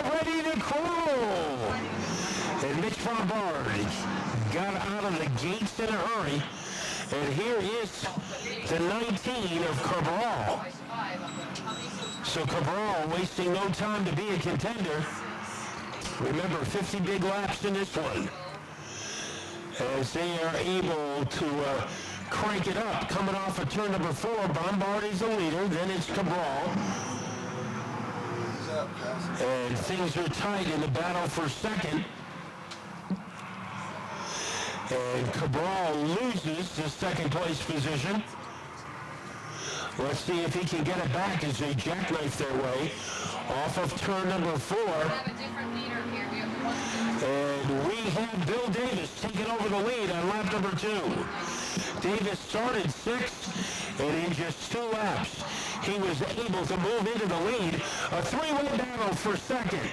get ready to crawl. And Mitch Bombard got out of the gates in a hurry. And here is the 19 of Cabral. So Cabral wasting no time to be a contender. Remember, 50 big laps in this one. As they are able to crank it up. Coming off of turn number 4, Bombard is the leader. Then it's Cabral. And things are tight in the battle for second. And Cabral loses the second place position. Let's see if he can get it back as they jackknife their way off of turn number 4. We have a different leader here. We have one. And we have Bill Davis taking over the lead on lap number 2. Davis started 6th, and in just 2 laps, he was able to move into the lead. A 3-way battle for second.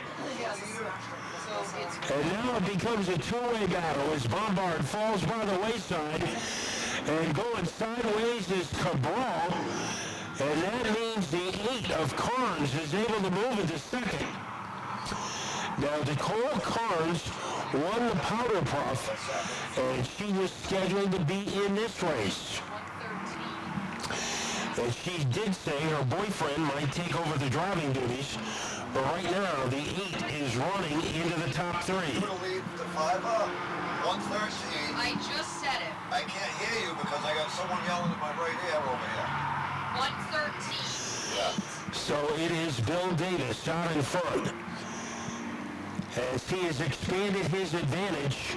And now it becomes a 2-way battle as Bombard falls by the wayside. And going sideways is Cabral. And that means the 8 of Carnes is able to move into second. Now, Nicole Carnes won the Powder Puff, and she was scheduled to be in this race. And she did say her boyfriend might take over the driving duties, but right now the 8 is running into the top 3. The 113. I just said it. I can't hear you because I got someone yelling in my right ear over here. 113. Yeah. So it is Bill Davis out in front. As he has expanded his advantage,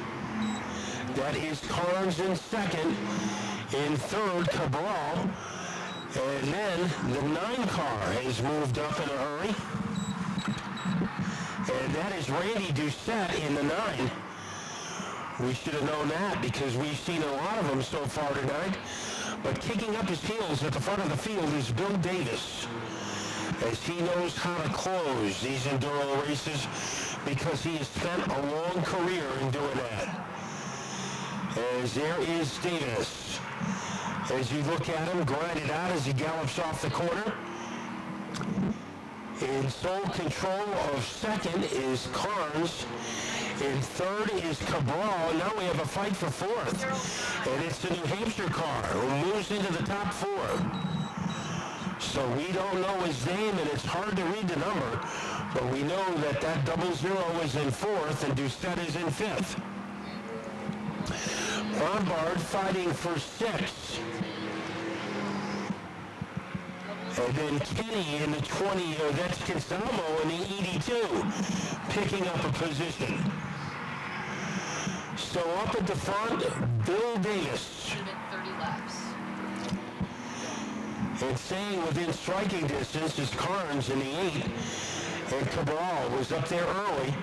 that is Carnes in second, in third Cabral, and then the 9 car has moved up in a hurry, and that is Randy Doucette in the 9. We should have known that because we've seen a lot of them so far tonight, but kicking up his heels at the front of the field is Bill Davis, as he knows how to close these enduro races because he has spent a long career in doing that. As there is Davis. As you look at him, grind it out as he gallops off the corner. In sole control of second is Carnes. In third is Cabral. Now we have a fight for 4th. And it's the New Hampshire car who moves into the top 4. So we don't know his name, and it's hard to read the number, but we know that that 00 is in 4th and Doucette is in 5th. Bombard fighting for 6th. And then Kenny in the 20, that's Consalvo in the 82, picking up a position. So up at the front, Bill Davis. Should have been 30 laps. And staying within striking distance is Carnes in the 8. And Cabral was up there early.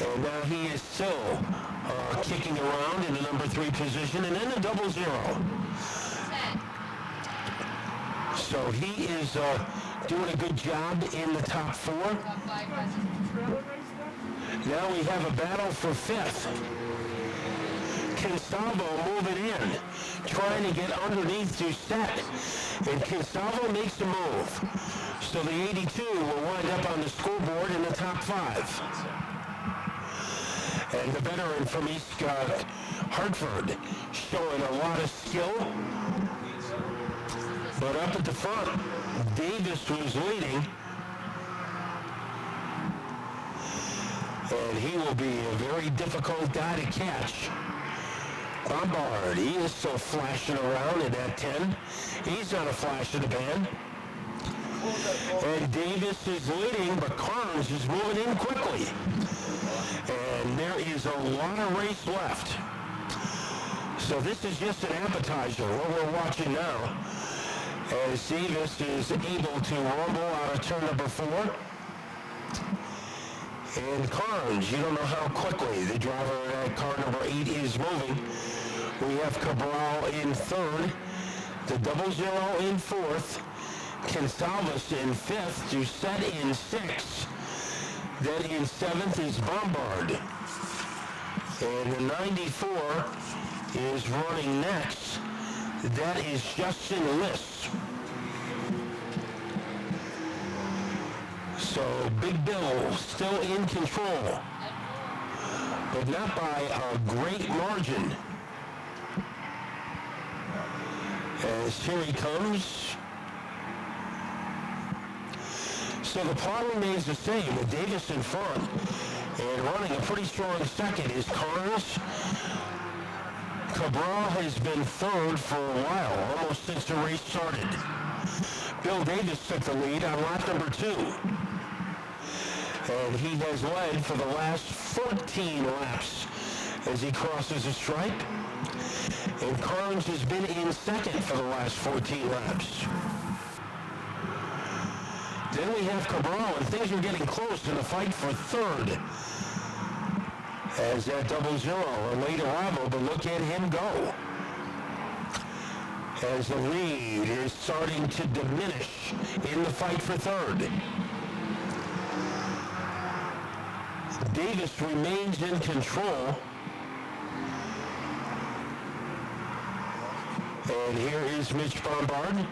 And now he is still kicking around in the number 3 position. And then the 00. 10. So he is doing a good job in the top 4. Top 5 has Now we have a battle for 5th. Consalvo moving in, trying to get underneath Doucette. And Consalvo makes the move. So the 82 will wind up on the scoreboard in the top 5. And the veteran from East Hartford showing a lot of skill. But up at the front, Davis was leading. And he will be a very difficult guy to catch. Bombard, he is still flashing around in that 10. He's not a flash in the pan. And Davis is leading, but Carnes is moving in quickly. And there is a lot of race left. So this is just an appetizer, what we're watching now. As Davis is able to rumble out of turn number 4. And Carnes, you don't know how quickly the driver at car number 8 is moving. We have Cabral in 3rd, the 00 in 4th, Consalvas in 5th, Doucette in 6th. Then in 7th is Bombard. And the 94 is running next. That is Justin Liss. So Big Bill still in control, but not by a great margin. As here he comes. So the plot remains the same with Davis in front, and running a pretty strong second is Carnes. Cabral has been third for a while, almost since the race started. Bill Davis took the lead on lap number 2. And he has led for the last 14 laps as he crosses the stripe. And Carnes has been in second for the last 14 laps. Then we have Cabral, and things are getting close in the fight for third. As that 0-0, a late arrival, but look at him go. As the lead is starting to diminish in the fight for third. Davis remains in control. And here is Mitch Bombard.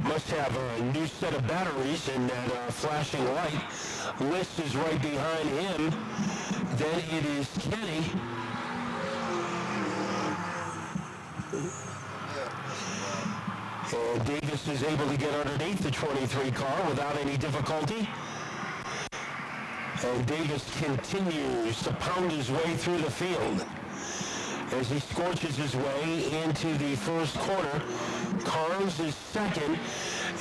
Must have a new set of batteries in that flashing light. List is right behind him. Then it is Kenny. And Davis is able to get underneath the 23 car without any difficulty. And Davis continues to pound his way through the field as he scorches his way into the first corner. Carnes is second,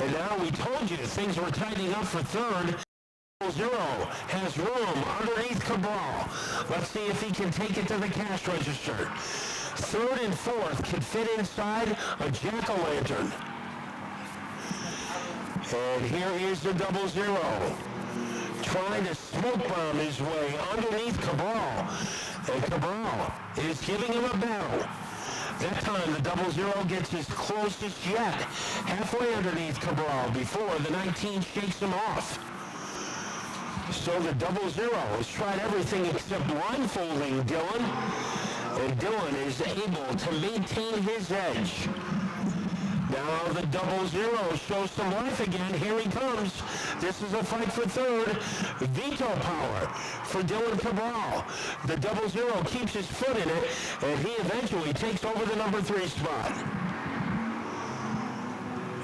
and now we told you things were tightening up for third. 0 has room underneath Cabral. Let's see if he can take it to the cash register. Third and fourth can fit inside a jack-o'-lantern. And here is the 0-0. Trying to smoke bomb his way underneath Cabral. And Cabral is giving him a battle. That time the 0-0 gets his closest yet. Halfway underneath Cabral before the 19 shakes him off. So the 0-0 has tried everything except blindfolding Dylan. And Dylan is able to maintain his edge. Now the 0-0 shows some life again. Here he comes. This is a fight for third. Veto power for Dylan Cabral. The 0-0 keeps his foot in it, and he eventually takes over the number 3 spot.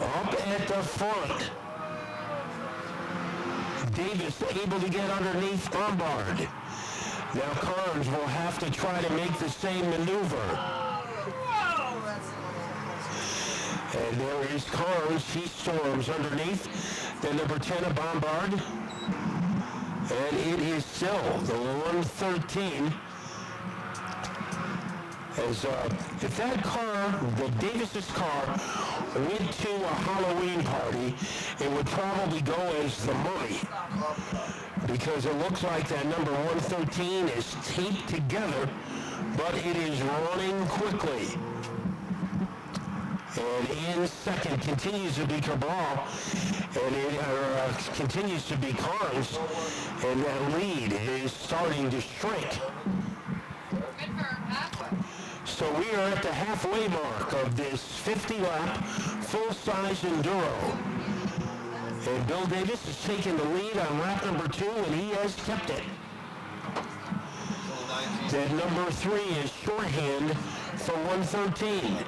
Up at the front. Davis able to get underneath Bombard. Now Carnes will have to try to make the same maneuver. And there is Carnes. He storms underneath the number 10 of Bombard. And it is still the 113. As if that car, the Davis's car, went to a Halloween party, it would probably go as the Mummy. Because it looks like that number 113 is taped together, but it is running quickly. And in second continues to be Cabral, and it continues to be Carnes, and that lead is starting to shrink. So we are at the halfway mark of this 50-lap full-size Enduro. And Bill Davis has taken the lead on lap number 2, and he has kept it. That number 3 is shorthand for 113.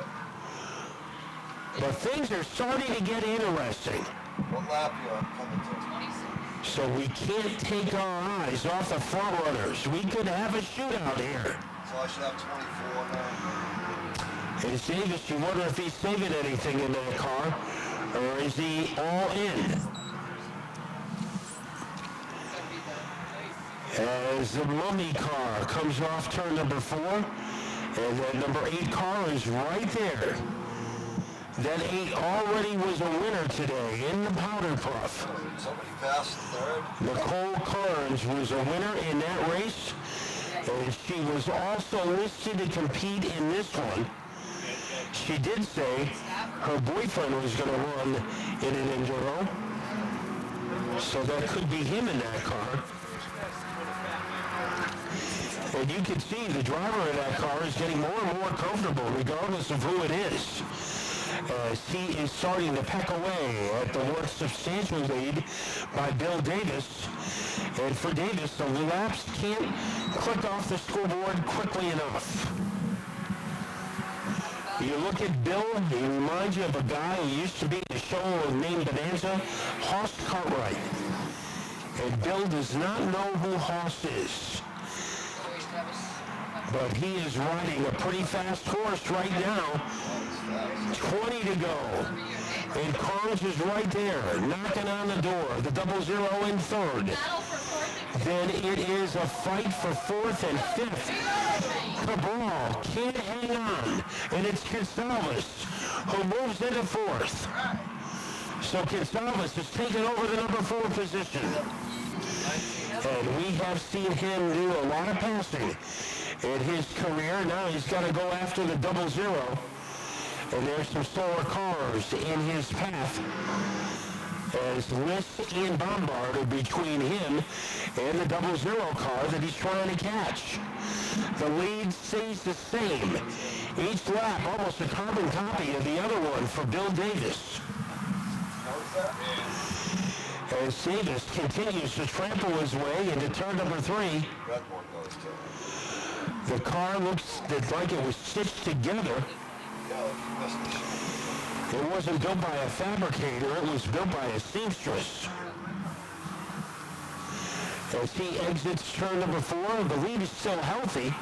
But things are starting to get interesting. What lap you on coming to? So we can't take our eyes off the front runners. We could have a shootout here. So I should have 24 now. It's Davis. You wonder if he's saving anything in that car, or is he all in? As the Mummy car comes off turn number 4, and that number 8 car is right there. That 8 already was a winner today in the powder puff. Somebody passed third. Nicole Carnes was a winner in that race, and she was also listed to compete in this one. She did say her boyfriend was going to run in an Enduro, so that could be him in that car. And you can see the driver of that car is getting more and more comfortable regardless of who it is. as he is starting to peck away at the more substantial lead by Bill Davis. And for Davis, the laps can't click off the scoreboard quickly enough. You look at Bill, he reminds you of a guy who used to be in a show named Bonanza, Horst Cartwright. And Bill does not know who Horst is. But he is riding a pretty fast horse right now. 20 to go. And Carnes is right there, knocking on the door. The 00 in third. Then it is a fight for fourth and fifth. Cabral can't hang on. And it's Gonsalves who moves into fourth. So Gonsalves has taken over the number 4 position. And we have seen him do a lot of passing in his career. Now he's got to go after the 00. And there's some slower cars in his path as List and Bombard are between him and the 00 car that he's trying to catch. The lead stays the same. Each lap almost a carbon copy of the other one for Bill Davis. As Davis continues to trample his way into turn number 3. The car looks like it was stitched together. It wasn't built by a fabricator, it was built by a seamstress. As he exits turn number 4, the lead is still healthy.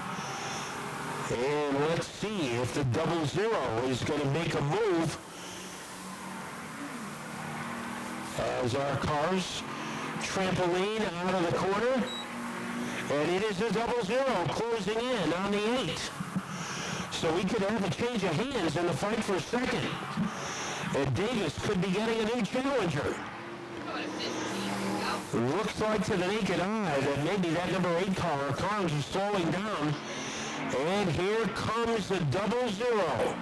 And let's see if the 00 is going to make a move as our cars trampoline out of the corner. And it is the 00 closing in on the 8. So we could have a change of hands in the fight for second. And Davis could be getting a new challenger. Looks like to the naked eye that maybe that number 8 car, Carnes, is slowing down. And here comes the 00.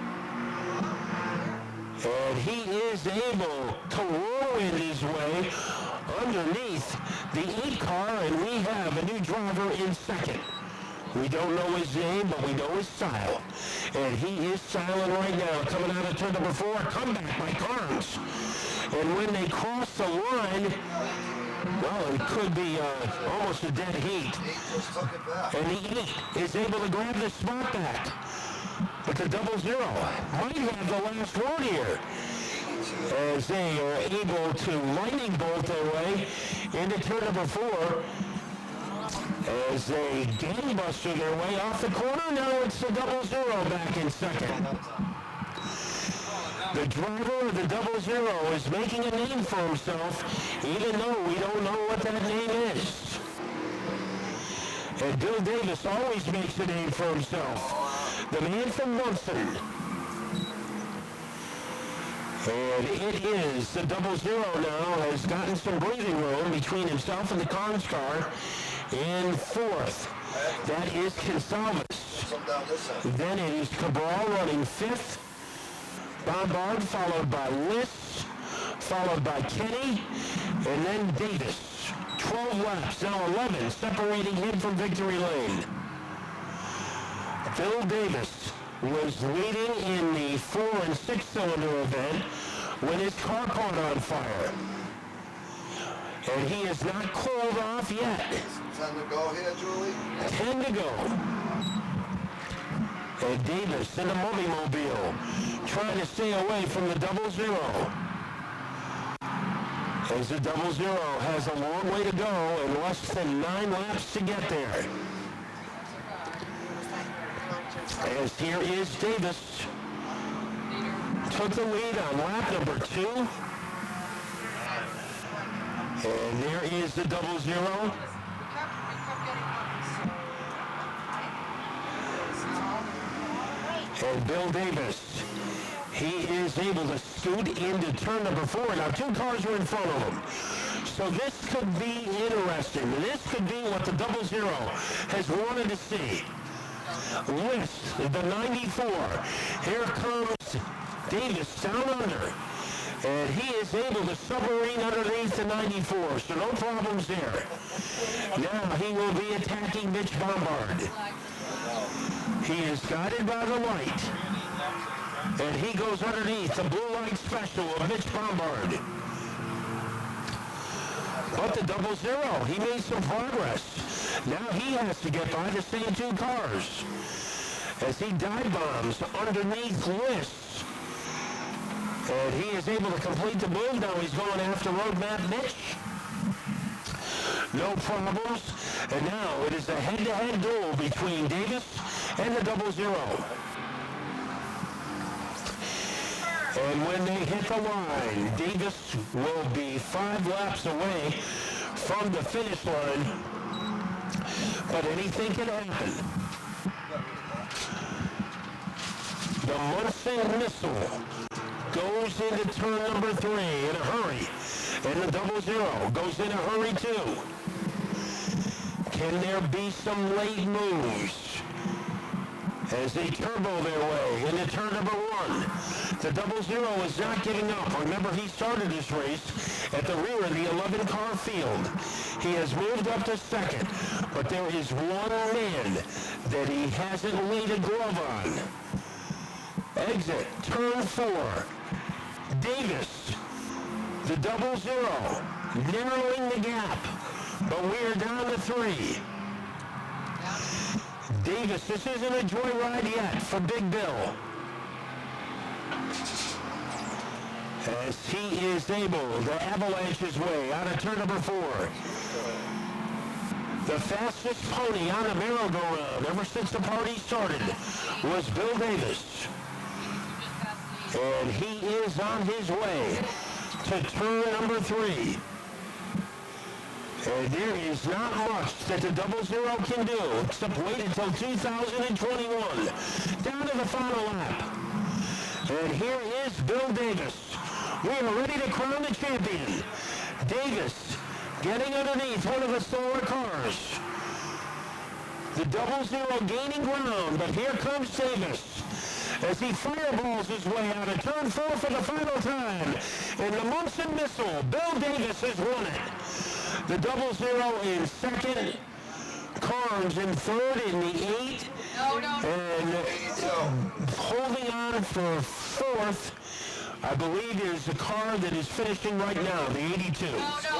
And he is able to whirlwind his way underneath the 8 car, and we have a new driver in second. We don't know his name, but we know his style. And he is styling right now, coming out of turn number 4, comeback by Carnes. And when they cross the line, well, it could be almost a dead heat. And the 8 is able to grab the spot back. But the 00 might have the last word here, as they are able to lightning bolt their way into turn number 4. As they gangbuster their way off the corner, now it's the 00 back in second. The driver of the 00 is making a name for himself, even though we don't know what that name is. And Bill Davis always makes a name for himself. The man from Munson. And it is the 00 now has gotten some breathing room between himself and the Carnes car. In fourth, that is Gonsalves. Then it is Cabral running 5th. Bombard followed by List, followed by Kenny, and then Davis. 12 laps, now 11, separating him from victory lane. Bill Davis was leading in the 4 and 6-cylinder event when his car caught on fire. And he has not cooled off yet. 10 to go here, Julie. 10 to go. And Davis in the Mummy Mobile, trying to stay away from the 00. As the 00 has a long way to go and less than 9 laps to get there. As here is Davis. Took the lead on lap number 2. And there is the 00. And Bill Davis, he is able to scoot into turn number 4. Now 2 cars are in front of him. So this could be interesting. This could be what the 00 has wanted to see. List, the 94. Here comes Davis down under. And he is able to submarine underneath the 94, so no problems there. Now he will be attacking Mitch Bombard. He is guided by the light. And he goes underneath the blue light special of Mitch Bombard. But the 0-0, he made some progress. Now he has to get by the same two cars as he dive bombs underneath Lists. And he is able to complete the move. Now he's going after Roadmap Mitch. No problems. And now it is a head-to-head duel between Davis and the 0-0. And when they hit the line, Davis will be 5 laps away from the finish line. But anything can happen. The Munson Missile goes into turn number 3 in a hurry. And the 0-0 goes in a hurry too. Can there be some late moves as they turbo their way into turn number 1? The 0-0 is not giving up. Remember, he started his race at the rear of the 11-car field. He has moved up to second, but there is one man that he hasn't laid a glove on. Exit, turn 4. Davis, the 0-0, narrowing the gap, but we are down to 3. Davis, this isn't a joyride yet for Big Bill, as he is able to avalanche his way out of turn number 4. The fastest pony on the merry-go-round ever since the party started was Bill Davis. And he is on his way to turn number 3. And there is not much that the 0-0 can do except wait until 2021. Down to the final lap. And here is Bill Davis. We are ready to crown the champion. Davis getting underneath one of the slower cars. The 0-0 gaining ground, but here comes Davis as he fireballs his way out of turn 4 for the final time. And the Munson Missile, Bill Davis has won it. The 0-0 in second, Carnes in third in the 8, and holding on for fourth, I believe, is the car that is finishing right now, the 82. No,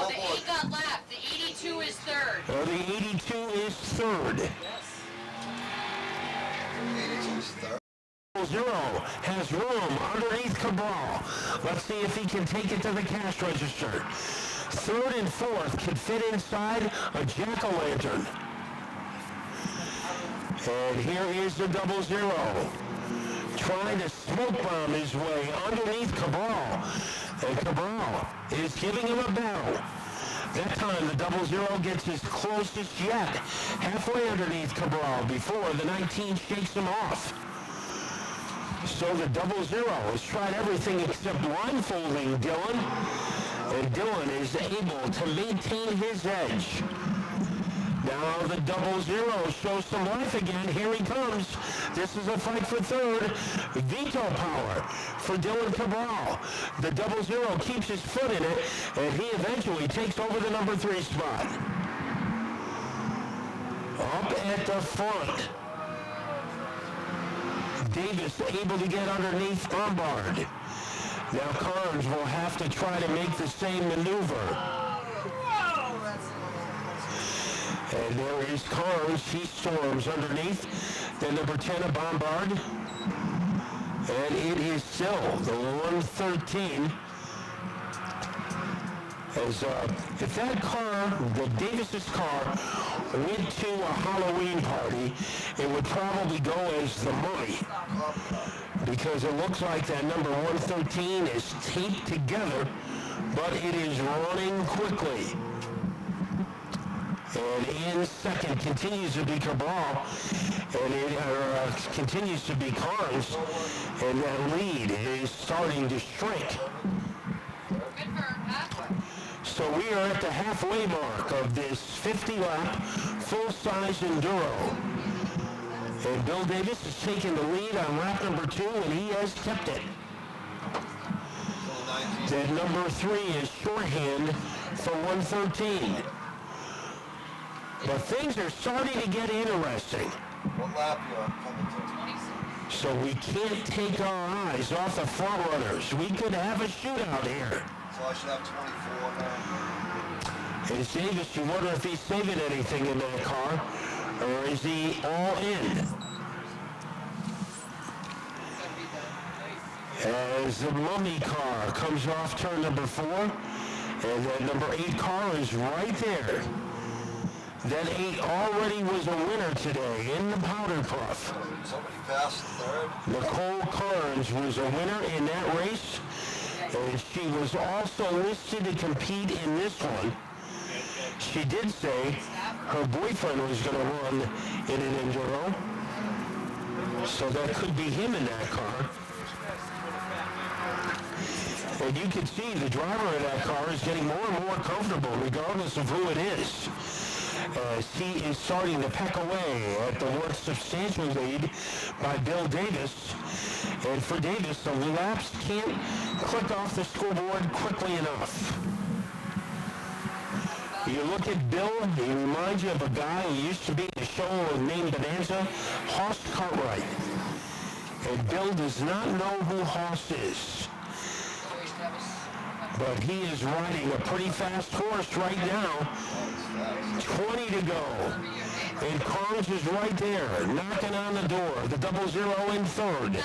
the 8 got lapped. The 82 is third. The 82 is third. Yes. 82 is third. 0 has room underneath Cabral. Let's see if he can take it to the cash register. Third and fourth can fit inside a jack-o'-lantern. And here is the 0-0. Trying to smoke bomb his way underneath Cabral. And Cabral is giving him a battle. That time the 0-0 gets his closest yet. Halfway underneath Cabral before the 19 shakes him off. So the 0-0 has tried everything except blindfolding Dylan. And Dylan is able to maintain his edge. Now the 0-0 shows some life again. Here he comes. This is a fight for third. Veto power for Dylan Cabral. The 0-0 keeps his foot in it, and he eventually takes over the number 3 spot. Up at the front, Davis able to get underneath Bombard. Now Carnes will have to try to make the same maneuver. And there is Carnes. He storms underneath the number 10 of Bombard. And it is still the 113. As if that car, the Davis's car, went to a Halloween party, it would probably go as the Mummy. Because it looks like that number 113 is taped together, but it is running quickly. And in second continues to be Cabral, and it continues to be Carnes, and that lead is starting to shrink. So we are at the halfway mark of this 50-lap full-size Enduro. And Bill Davis has taken the lead on lap number 2, and he has kept it. Then number 3 is shorthand for 113. But things are starting to get interesting. What lap you on coming to? So we can't take our eyes off the front runners. We could have a shootout here. So I should have 24 now. Is Davis, you wonder if he's saving anything in that car, or is he all in? As the Mummy car comes off turn number 4, and that number 8 car is right there. That 8 already was a winner today in the powder puff. Somebody passed third. Nicole Carnes was a winner in that race, and she was also listed to compete in this one. She did say her boyfriend was going to run in an Enduro, so that could be him in that car. And you can see the driver of that car is getting more and more comfortable regardless of who it is, as he is starting to peck away at the once substantial lead by Bill Davis. And for Davis, the laps can't click off the scoreboard quickly enough. You look at Bill, he reminds you of a guy who used to be in a show named Bonanza, Horst Cartwright. And Bill does not know who Horst is. But he is riding a pretty fast horse right now. 20 to go. And Carnes is right there, knocking on the door. The 00 in third.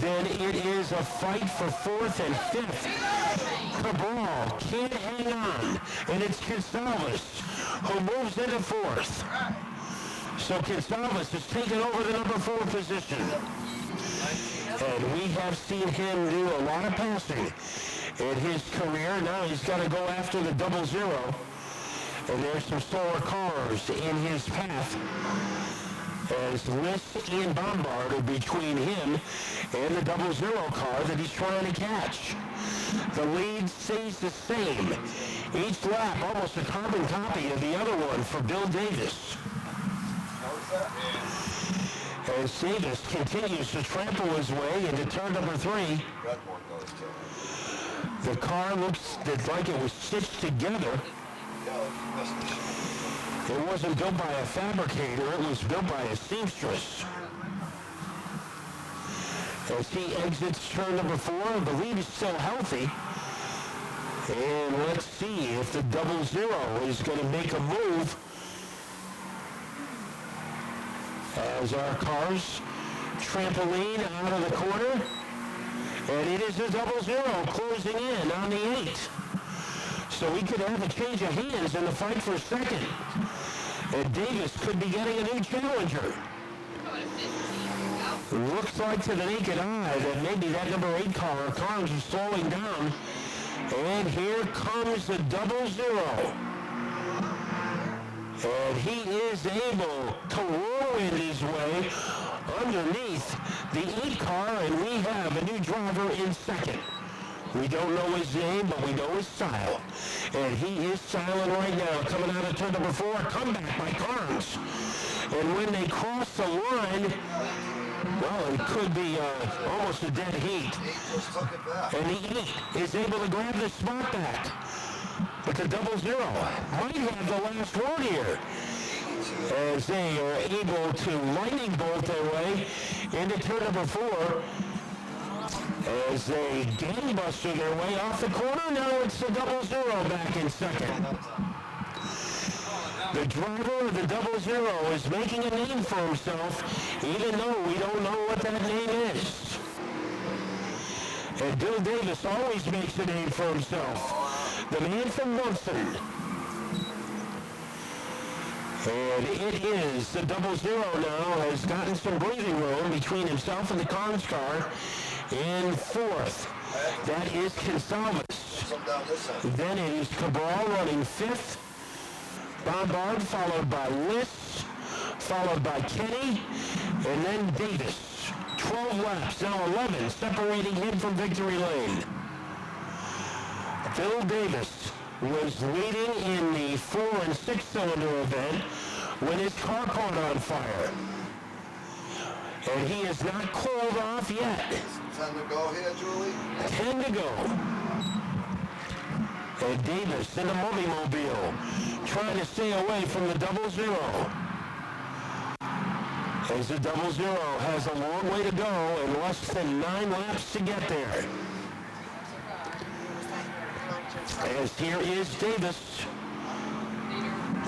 Then it is a fight for 4th and 5th. Cabral can't hang on. And it's Gonsalves who moves into 4th. So Gonsalves has taken over the number 4 position. And we have seen him do a lot of passing in his career. Now he's got to go after the 00. And there's some slower cars in his path, as List and Bombard are between him and the 00 car that he's trying to catch. The lead stays the same. Each lap almost a carbon copy of the other one for Bill Davis. As Davis continues to trample his way into turn number 3. The car looks like it was stitched together. It wasn't built by a fabricator, it was built by a seamstress. As he exits turn number 4, the lead is still healthy. And let's see if the 00 is going to make a move. As our cars trampoline out of the corner. And it is the 00 closing in on the 8. So we could have a change of hands in the fight for second. And Davis could be getting a new challenger. Looks like to the naked eye that maybe that number 8 car, Carnes, is slowing down. And here comes the 00. And he is able to whirlwind his way underneath the 8 car, and we have a new driver in second. We don't know his name, but we know his style. And he is styling right now, coming out of turn number 4, comeback by Carnes. And when they cross the line, well, it could be almost a dead heat. And the 8 is able to grab the spot back. But the 00 might have the last word here, as they are able to lightning bolt their way into turn number 4. As they gangbuster their way off the corner, now it's the 00 back in second. The driver of the 00 is making a name for himself, even though we don't know what that name is. And Bill Davis always makes a name for himself. The man from Munson. And it is the 00 now has gotten some breathing room between himself and the Carnes car. In 4th, that is Gonsalves. Then it is Cabral running 5th. Bombard followed by List, followed by Kenny, and then Davis. 12 laps, now 11, separating him from victory lane. Bill Davis was leading in the 4 and 6 cylinder event when his car caught on fire. And he has not cooled off yet. 10 to go here, Julie. 10 to go. And Davis in the Mummy Mobile, trying to stay away from the 00. As the 00 has a long way to go and less than 9 laps to get there. As here is Davis.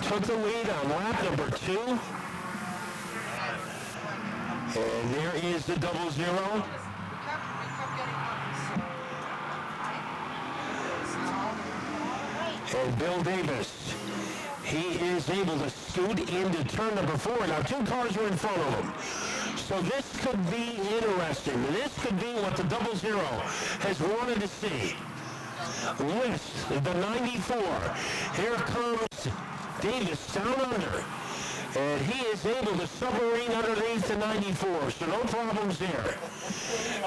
Took the lead on lap number 2. And there is the 00. And Bill Davis, he is able to scoot into turn number 4. Now 2 cars are in front of him. So this could be interesting. This could be what the 00 has wanted to see. List, the 94. Here comes Davis down under. And he is able to submarine underneath the 94, so no problems there.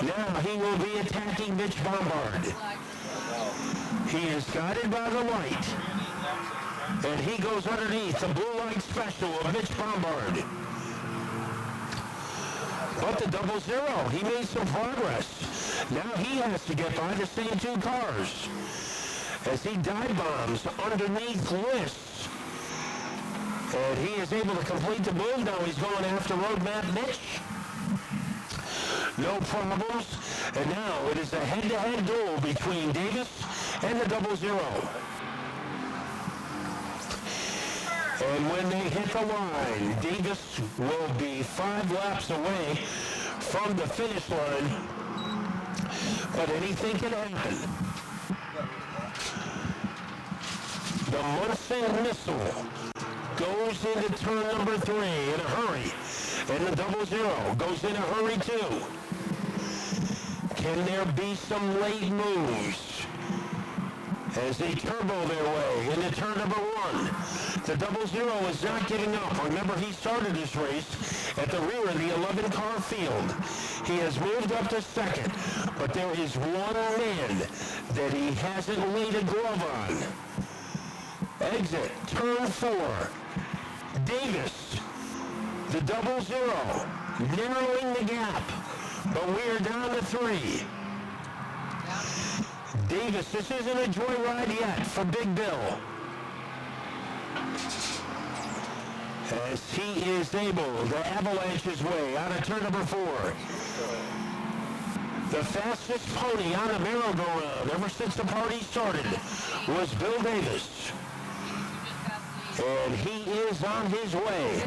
Now he will be attacking Mitch Bombard. He is guided by the light. And he goes underneath the blue light special of Mitch Bombard. But the 00, he made some progress. Now he has to get by the same 2 cars. As he dive bombs underneath List. And he is able to complete the move. Now he's going after Roadmap Mitch. No problems. And now it is a head-to-head duel between Davis and the 00. And when they hit the line, Davis will be 5 laps away from the finish line. But anything can happen. The Munson Missile goes into turn number 3 in a hurry. And the 00 goes in a hurry too. Can there be some late moves as they turbo their way into turn number 1? The 00 is not giving up. Remember, he started this race at the rear of the 11-car field. He has moved up to second, but there is one man that he hasn't laid a glove on. Exit, turn 4. Davis, the 00, narrowing the gap, but we are down to 3. Davis, this isn't a joyride yet for Big Bill. As he is able to avalanche his way out of turn number 4. The fastest pony on the merry-go-round ever since the party started was Bill Davis. And he is on his way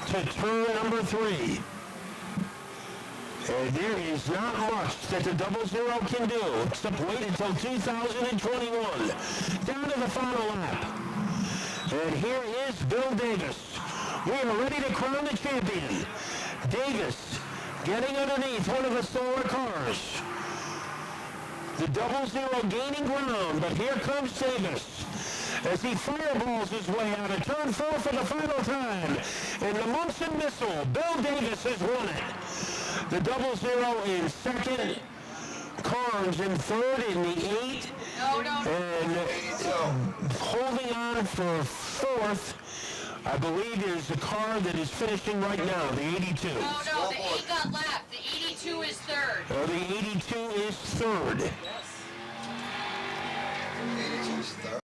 to turn number 3. And there is not much that the 00 can do except wait until 2021. Down to the final lap. And here is Bill Davis. We are ready to crown the champion. Davis getting underneath one of the slower cars. The 00 gaining ground, but here comes Davis as he fireballs his way out of turn 4 for the final time. And the Munson Missile, Bill Davis has won it. The 00 in second, Carnes in third in the 8, and holding on for fourth, I believe, is the car that is finishing right now, the 82. No, the 8 got lapped. The 82 is third. The 82 is third. Yes. 82 is third.